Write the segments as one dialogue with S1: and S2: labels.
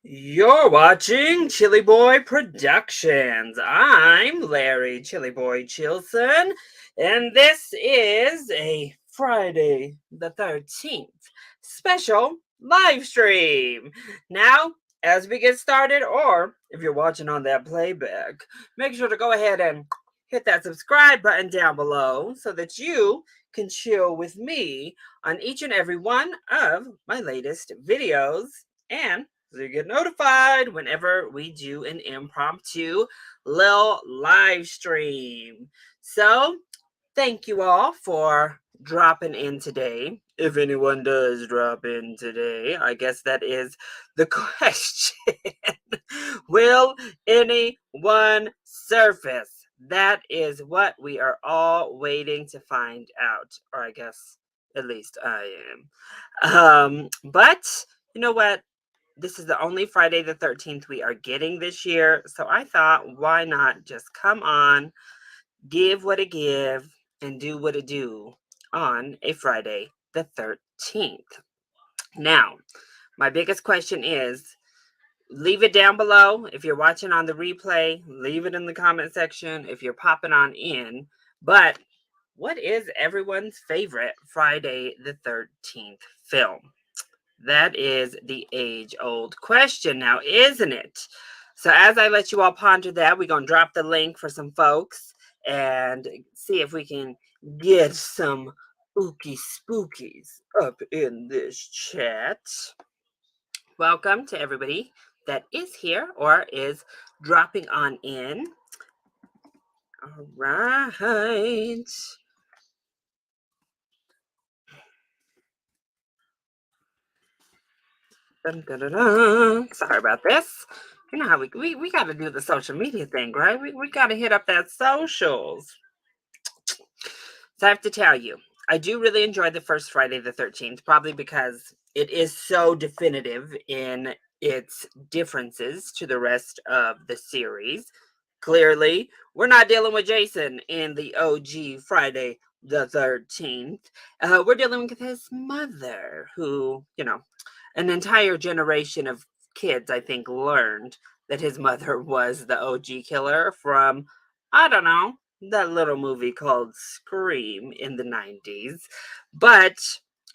S1: You're watching Chili Boy Productions. I'm Larry Chili Boy Chilson, and this is a Friday the 13th special live stream. Now, as we get started, or if you're watching on that playback, make sure to go ahead and hit that subscribe button down below so that you can chill with me on each and every one of my latest videos and so you get notified whenever we do an impromptu little live stream. So, thank you all for dropping in today. If anyone does drop in today, I guess that is the question. Will anyone surface? That is what we are all waiting to find out, or I guess at least I am. But you know what? This is the only Friday the 13th we are getting this year. So I thought, why not just come on, give what it give, and do what it do on a Friday the 13th. Now, my biggest question is leave it down below. If you're watching on the replay, leave it in the comment section if you're popping on in. But what is everyone's favorite Friday the 13th film? That is the age-old question now, isn't it? So as I let you all ponder that, we're going to drop the link for some folks and see if we can get some ooky spookies up in this chat. Welcome to everybody that is here or is dropping on in. All right. Dun, dun, dun, dun. Sorry about this. You know how we got to do the social media thing, right? We got to hit up that socials. So I have to tell you, I do really enjoy the first Friday the 13th, probably because it is so definitive in its differences to the rest of the series. Clearly, we're not dealing with Jason in the OG Friday the 13th. We're dealing with his mother, who, an entire generation of kids, I think, learned that his mother was the OG killer from, I don't know, that little movie called Scream in the 90s. But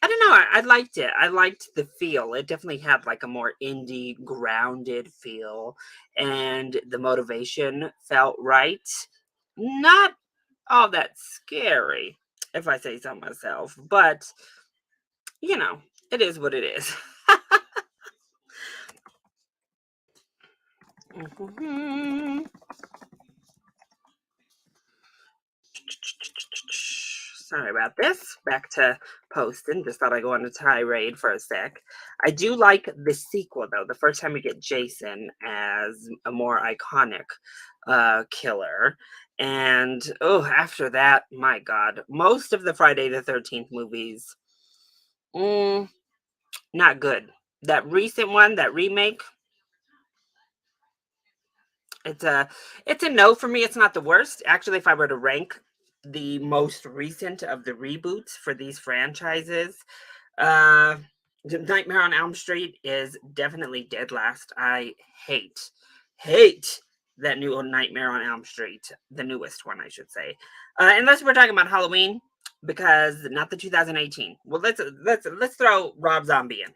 S1: I don't know, I liked it. I liked the feel. It definitely had like a more indie, grounded feel, and the motivation felt right. Not all that scary, if I say so myself, but it is what it is. Mhm. Sorry about this. Back to posting. Just thought I'd go on a tirade for a sec. I do like the sequel, though. The first time we get Jason as a more iconic killer. And after that, my God, most of the Friday the 13th movies, mm, not good. That recent one, that remake, It's a it's a no for me. It's not the worst. Actually, if I were to rank the most recent of the reboots for these franchises, uh Nightmare on Elm Street is definitely dead last. I hate that new Nightmare on Elm Street, the newest one, I should say. Unless we're talking about Halloween, because not the 2018. Well, let's throw Rob Zombie in.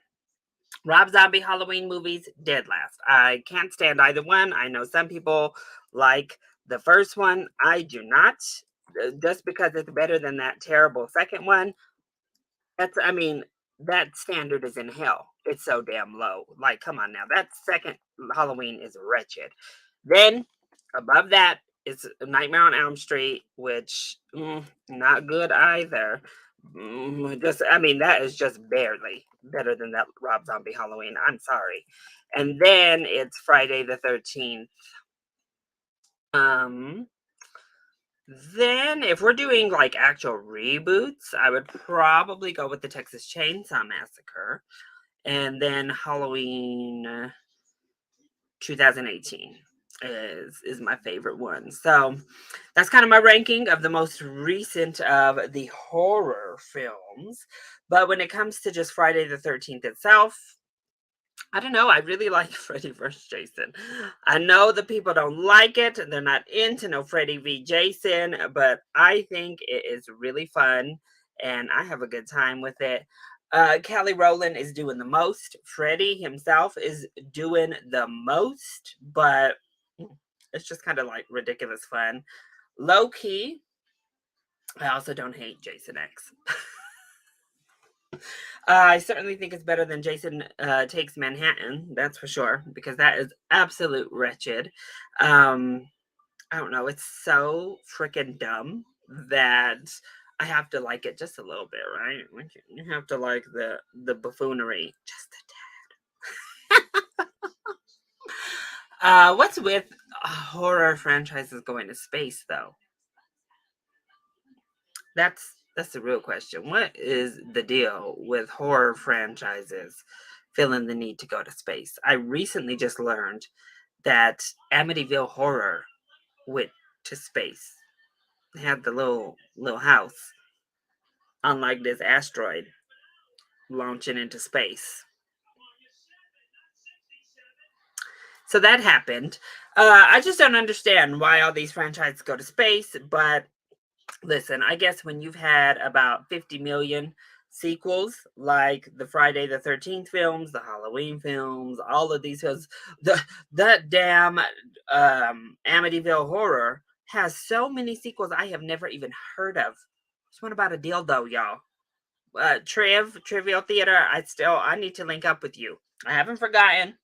S1: Rob Zombie Halloween movies, dead last. I can't stand either one. I know some people like the first one. I do not. Just because it's better than that terrible second one. I mean, that standard is in hell. It's so damn low. Like, come on now. That second Halloween is wretched. Then, above that is Nightmare on Elm Street, which, not good either. That is just barely better than that Rob Zombie Halloween. I'm sorry. And then it's Friday the 13th. Um, then if we're doing like actual reboots, I would probably go with the Texas Chainsaw Massacre. And then Halloween 2018 is my favorite one. So that's kind of my ranking of the most recent of the horror films. But when it comes to just Friday the 13th itself, I don't know. I really like Freddy vs. Jason. I know the people don't like it. They're not into no Freddy v. Jason, but I think it is really fun and I have a good time with it. Kelly Rowland is doing the most. Freddy himself is doing the most, but it's just kind of like ridiculous fun. Low key, I also don't hate Jason X. I certainly think it's better than Jason Takes Manhattan, that's for sure, because that is absolute wretched. Um, I don't know, it's so freaking dumb that I have to like it just a little bit, right? Like, you have to like the buffoonery just a tad. What's with horror franchises going to space, though? That's the real question. What is the deal with horror franchises feeling the need to go to space? I recently just learned that Amityville Horror went to space. They had the little house on like this asteroid launching into space. So that happened. I just don't understand why all these franchises go to space, but listen, I guess when you've had about 50 million sequels, like the Friday the 13th films, the Halloween films, all of these films, that damn Amityville Horror has so many sequels I have never even heard of. Just one about a dildo, y'all. Trivial Theater. I need to link up with you. I haven't forgotten.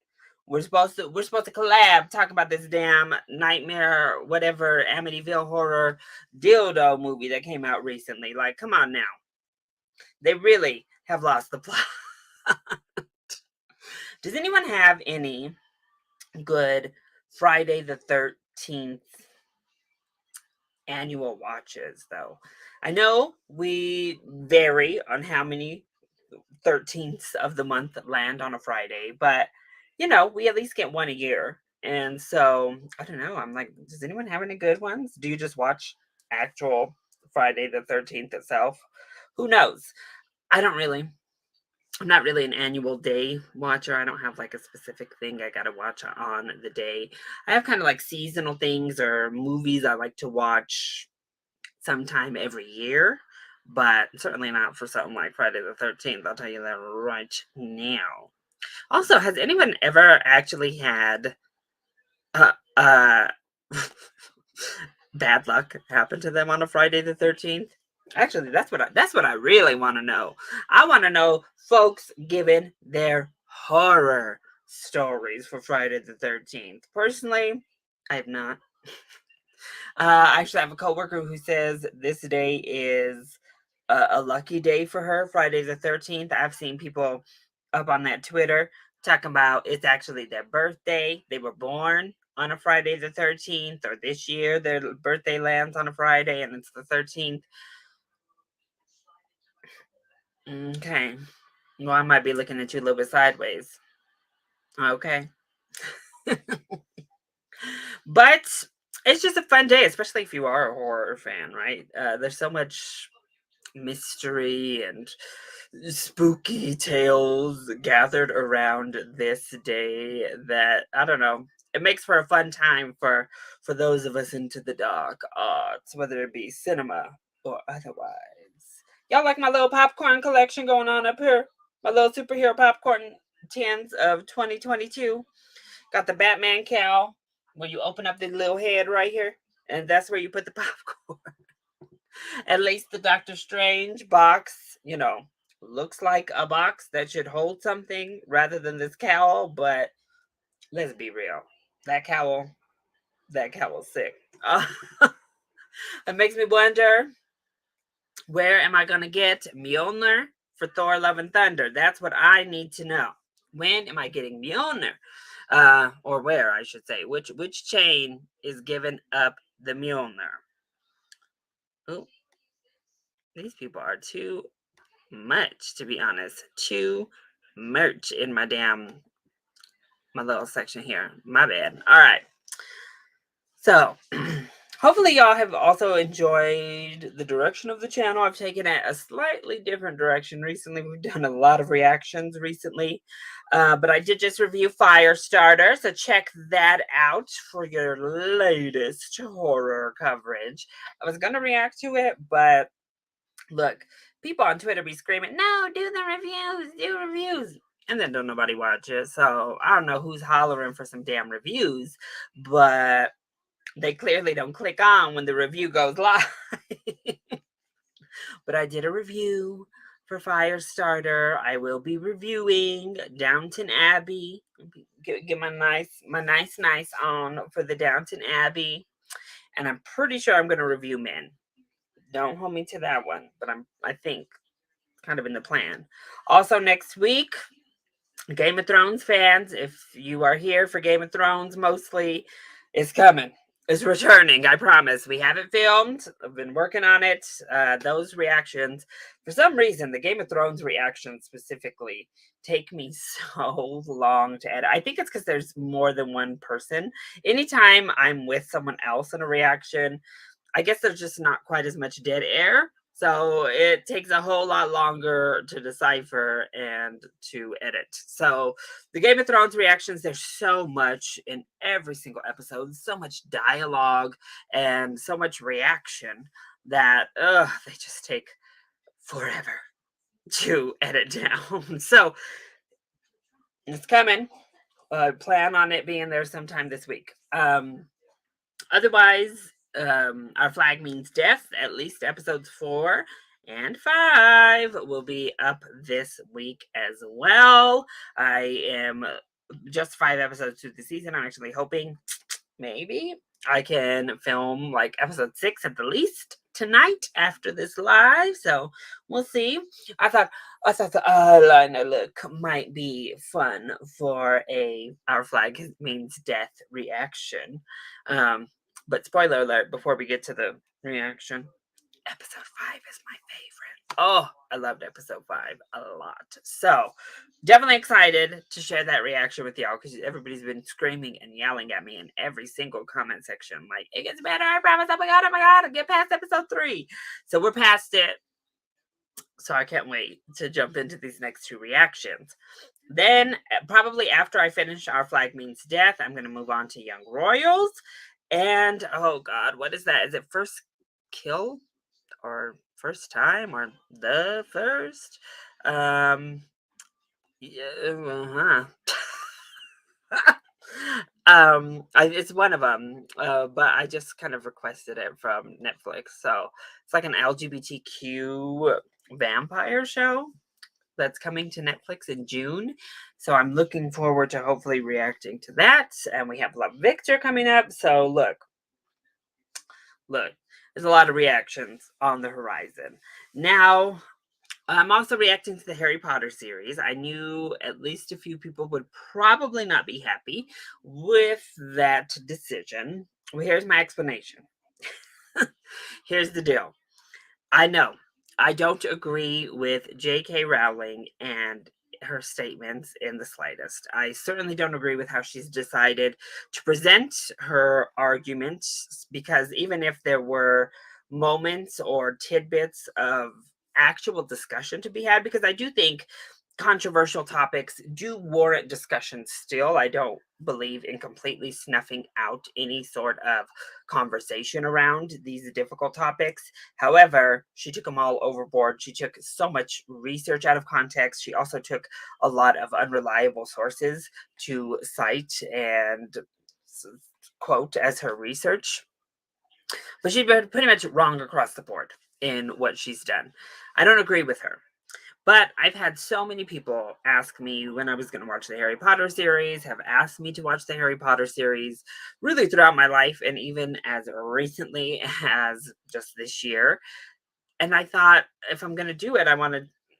S1: We're supposed to collab, talk about this damn nightmare, whatever Amityville Horror dildo movie that came out recently. Like, come on now. They really have lost the plot. Does anyone have any good Friday the 13th annual watches though? I know we vary on how many 13th of the month land on a Friday, but we at least get one a year. And so I don't know. I'm like, does anyone have any good ones? Do you just watch actual Friday the 13th itself? Who knows? I don't really. I'm not really an annual day watcher. I don't have like a specific thing I gotta watch on the day. I have kind of like seasonal things or movies I like to watch sometime every year, but certainly not for something like Friday the 13th. I'll tell you that right now. Also, has anyone ever actually had uh, uh, bad luck happen to them on a Friday the 13th? Actually, that's what I really want to know. I want to know folks giving their horror stories for Friday the 13th. Personally, I have not. I actually have a coworker who says this day is a lucky day for her, Friday the 13th. I've seen people up on that Twitter talking about it's actually their birthday. They were born on a Friday the 13th, or this year their birthday lands on a Friday and it's the 13th. Okay. Well, I might be looking at you a little bit sideways. Okay. But it's just a fun day, especially if you are a horror fan, right? There's so much mystery and spooky tales gathered around this day that I don't know. It makes for a fun time for those of us into the dark arts, whether it be cinema or otherwise. Y'all like my little popcorn collection going on up here? My little superhero popcorn tins of 2022. Got the Batman cowl where you open up the little head right here, and that's where you put the popcorn. At least the Doctor Strange box, looks like a box that should hold something rather than this cowl, but let's be real. That cowl, that cowl's sick. It makes me wonder, where am I going to get Mjolnir for Thor Love and Thunder? That's what I need to know. When am I getting Mjolnir? Or where, I should say. Which chain is giving up the Mjolnir? Oh, these people are too much, to be honest. Too much in my little section here. My bad. All right. So hopefully y'all have also enjoyed the direction of the channel. I've taken it a slightly different direction recently. We've done a lot of reactions recently, but I did just review Firestarter, so check that out for your latest horror coverage. I was gonna react to it, but look, people on Twitter be screaming, "No, do the reviews, do reviews." And then don't nobody watch it. So I don't know who's hollering for some damn reviews, but they clearly don't click on when the review goes live. But I did a review for Firestarter. I will be reviewing Downton Abbey. Get my nice on for the Downton Abbey. And I'm pretty sure I'm gonna review Men. Don't hold me to that one, but I think kind of in the plan. Also next week, Game of Thrones fans, if you are here for Game of Thrones mostly, it's coming. It's returning, I promise. We haven't filmed. I've been working on it. Those reactions, for some reason, the Game of Thrones reactions specifically take me so long to edit. I think it's because there's more than one person. Anytime I'm with someone else in a reaction, I guess there's just not quite as much dead air. So it takes a whole lot longer to decipher and to edit. So the Game of Thrones reactions, there's so much in every single episode, so much dialogue and so much reaction that they just take forever to edit down. So it's coming. Plan on it being there sometime this week. Otherwise, Our Flag Means Death, at least episodes 4 and 5 will be up this week as well. I am just 5 episodes through the season. I'm actually hoping maybe I can film like episode 6 at the least tonight after this live. So we'll see. I thought the eyeliner look might be fun for a Our Flag Means Death reaction. But spoiler alert, before we get to the reaction, episode 5 is my favorite. Oh, I loved episode 5 a lot. So definitely excited to share that reaction with y'all because everybody's been screaming and yelling at me in every single comment section. Like, it gets better, I promise. Oh my God, I'll get past episode 3. So we're past it. So I can't wait to jump into these next 2 reactions. Then, probably after I finish Our Flag Means Death, I'm going to move on to Young Royals. And, oh God, what is that? Is it First Kill? Or First Time? Or The First? Yeah, it's one of them, but I just kind of requested it from Netflix. So it's like an LGBTQ vampire show that's coming to Netflix in June. So I'm looking forward to hopefully reacting to that. And we have Love Victor coming up. So look, there's a lot of reactions on the horizon. Now, I'm also reacting to the Harry Potter series. I knew at least a few people would probably not be happy with that decision. Well, here's my explanation. Here's the deal. I know I don't agree with J.K. Rowling and her statements in the slightest. I certainly don't agree with how she's decided to present her arguments because even if there were moments or tidbits of actual discussion to be had, because I do think controversial topics do warrant discussion still. I don't believe in completely snuffing out any sort of conversation around these difficult topics. However, she took them all overboard. She took so much research out of context. She also took a lot of unreliable sources to cite and quote as her research. But she's been pretty much wrong across the board in what she's done. I don't agree with her. But I've had so many people ask me when I was going to watch the Harry Potter series, have asked me to watch the Harry Potter series really throughout my life and even as recently as just this year. And I thought if I'm going to do it,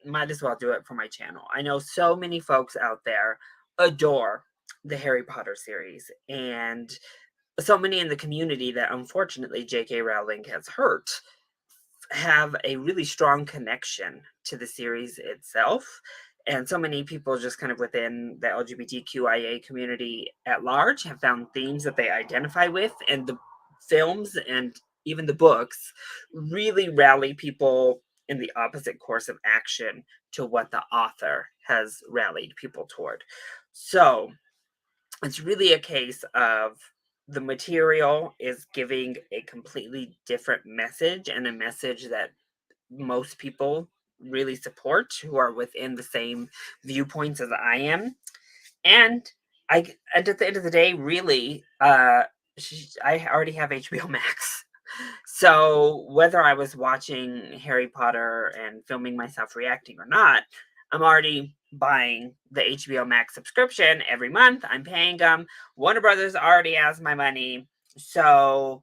S1: might as well do it for my channel. I know so many folks out there adore the Harry Potter series and so many in the community that unfortunately J.K. Rowling has hurt have a really strong connection to the series itself. And so many people just kind of within the LGBTQIA community at large have found themes that they identify with. And the films and even the books really rally people in the opposite course of action to what the author has rallied people toward. So it's really a case of the material is giving a completely different message, and a message that most people really support who are within the same viewpoints as I am. And and at the end of the day, really, I already have HBO Max. So whether I was watching Harry Potter and filming myself reacting or not, I'm already buying the HBO Max subscription every month. I'm paying them. Warner Brothers already has my money. So,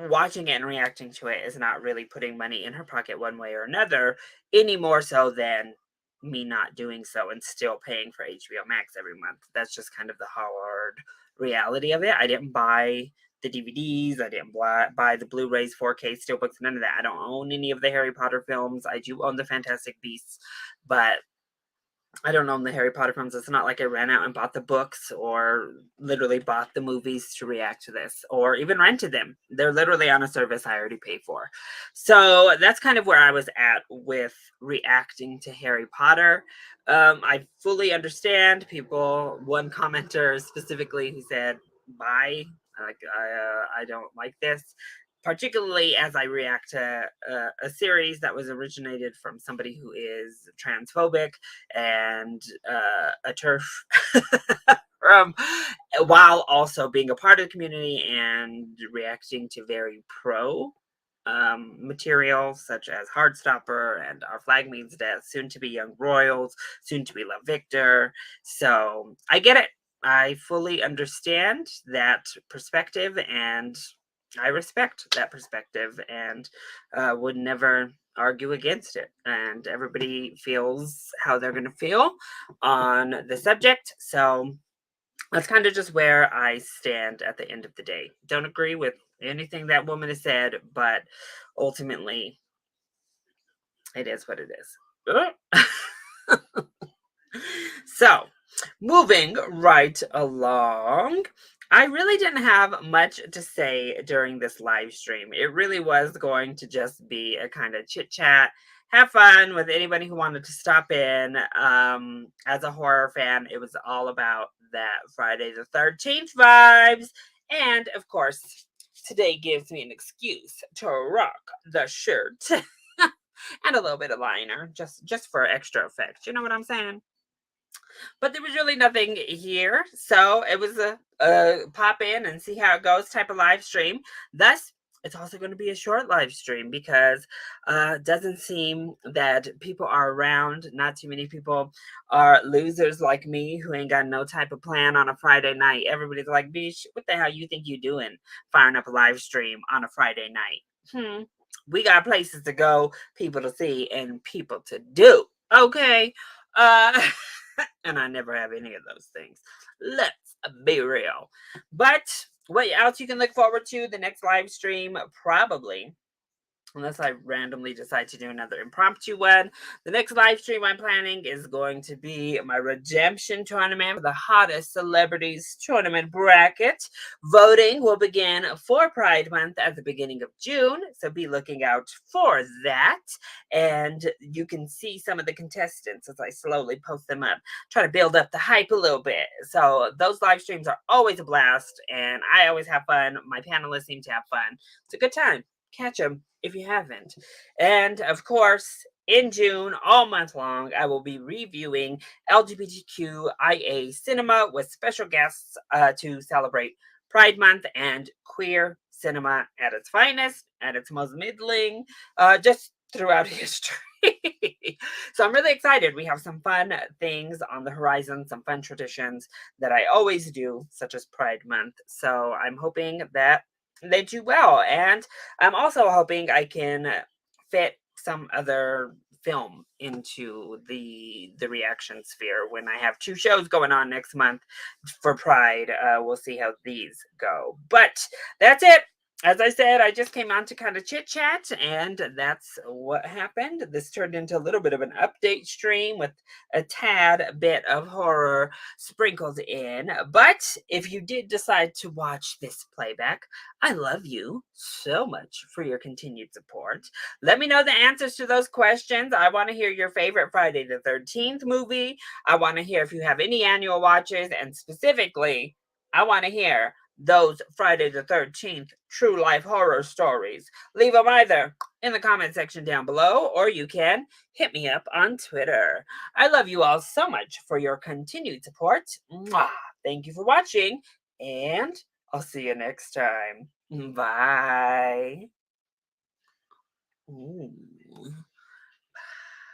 S1: watching it and reacting to it is not really putting money in her pocket one way or another, any more so than me not doing so and still paying for HBO Max every month. That's just kind of the hard reality of it. I didn't buy the DVDs, I didn't buy the Blu-rays, 4K steelbooks, none of that. I don't own any of the Harry Potter films. I do own the Fantastic Beasts, but I don't own the Harry Potter films. It's not like I ran out and bought the books or literally bought the movies to react to this or even rented them. They're literally on a service I already pay for. So that's kind of where I was at with reacting to Harry Potter. I fully understand people, one commenter specifically who said, bye. I don't like this, particularly as I react to a series that was originated from somebody who is transphobic and a turf from, while also being a part of the community and reacting to very pro material such as Heartstopper and Our Flag Means Death, soon to be Young Royals, soon to be Love Victor. So I get it. I fully understand that perspective, and I respect that perspective, and would never argue against it. And everybody feels how they're going to feel on the subject. So that's kind of just where I stand at the end of the day. Don't agree with anything that woman has said, but ultimately, it is what it is. So, moving right along, I really didn't have much to say during this live stream. It really was going to just be a kind of chit chat, have fun with anybody who wanted to stop in. As a horror fan, it was all about that Friday the 13th vibes. And of course, today gives me an excuse to rock the shirt and a little bit of liner just for extra effect. You know what I'm saying? But there was really nothing here. So it was a pop in and see how it goes type of live stream. Thus, it's also going to be a short live stream because it doesn't seem that people are around. Not too many people are losers like me who ain't got no type of plan on a Friday night. Everybody's like, "Bish, what the hell you think you doing firing up a live stream on a Friday night?" We got places to go, people to see, and people to do. Okay. Uh and I never have any of those things. Let's be real. But what else you can look forward to? The next live stream, probably, unless I randomly decide to do another impromptu one. The next live stream I'm planning is going to be my redemption tournament for the hottest celebrities tournament bracket. Voting will begin for Pride Month at the beginning of June, so be looking out for that. And you can see some of the contestants as I slowly post them up, try to build up the hype a little bit. So those live streams are always a blast, and I always have fun. My panelists seem to have fun. It's a good time. Catch them if you haven't. And of course, in June, all month long, I will be reviewing LGBTQIA cinema with special guests to celebrate Pride Month and queer cinema at its finest, at its most middling, just throughout history. So I'm really excited. We have some fun things on the horizon, some fun traditions that I always do, such as Pride Month. So I'm hoping that they do well. And I'm also hoping I can fit some other film into the reaction sphere when I have two shows going on next month for Pride. We'll see how these go. But that's it. as I said, I just came on to kind of chit chat, and that's what happened. This turned into a little bit of an update stream with a tad bit of horror sprinkled in. But if you did decide to watch this playback, I love you so much for your continued support. Let me know the answers to those questions. I want to hear your favorite Friday the 13th movie. I want to hear if you have any annual watches, and specifically, I want to hear those Friday the 13th true life horror stories. Leave them either in the comment section down below, or you can hit me up on Twitter. I love you all so much for your continued support. Mwah. Thank you for watching, and I'll see you next time. Bye. Ooh.